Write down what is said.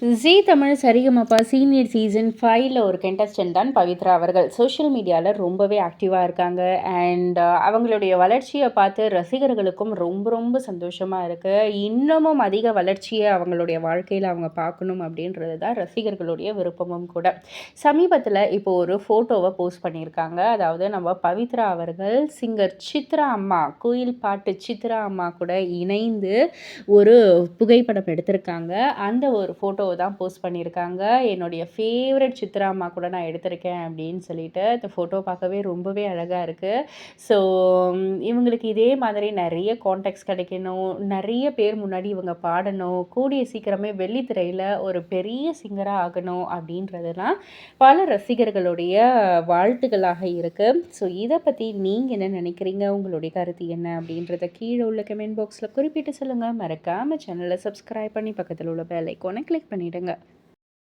ஜீ Tamil Sa Re Ga Ma Pa senior season 5ல ஒரு contestant தான் பவித்ரா அவர்கள். சோஷியல் மீடியால ரொம்பவே ஆக்டிவா இருக்காங்க. அண்ட் அவங்களுடைய வளர்ச்சிய பார்த்து ரசிகர்களுக்கும் ரொம்ப ரொம்ப சந்தோஷமா இருக்கு. இன்னமும் அதிக வளர்ச்சிய அவங்களுடைய வாழ்க்கையில அவங்க பார்க்கணும் அப்படின்றது தான் ரசிகர்களுடைய விருப்பமும் கூட. சமீபத்தில இப்போ ஒரு ஃபோட்டோவ போஸ்ட் பண்ணியிருக்காங்க. அதாவது நம்ம பவித்ரா அவர்கள் சிங்கர் சித்ரா அம்மா, குயில் பாட்டு சித்ரா அம்மா கூட இணைந்து ஒரு புகைப்படம் எடுத்திருக்காங்க. அந்த ஒரு ஃபோட்டோவ தான் போஸ்ட் பண்ணியிருக்காங்க. என்னுடைய ஃபேவரட் சித்ரா அம்மா கூட நான் எடுத்திருக்கேன் அப்படின்னு சொல்லிட்டு. இந்த ஃபோட்டோ பார்க்கவே ரொம்பவே அழகா இருக்கு. ஸோ இவங்களுக்கு இதே மாதிரி நெறைய கான்டாக்ட்ஸ் கிடைக்கணும். நெறைய பேர் முன்னாடி இவங்க பாடணும். கூடிய சீக்கிரமே வெள்ளித்திரையில ஒரு பெரிய சிங்கரா ஆகணும் அப்படின்றதெல்லாம் பல ரசிகர்களுடைய வாழ்த்துக்களாக இருக்கு. ஸோ இத பத்தி நீங்க என்ன நினைக்கிறீங்க? உங்களுடைய கருத்து என்ன? அப்படின்றத கீழ உள்ள கமெண்ட் பாக்ஸ்ல குறிப்பிட்டு சொல்லுங்க. மறக்காம சேனல சப்ஸ்கிரைப் பண்ணி பக்கத்துல உள்ள பெல் ஐகான கிளிக் பண்ணிடுங்க.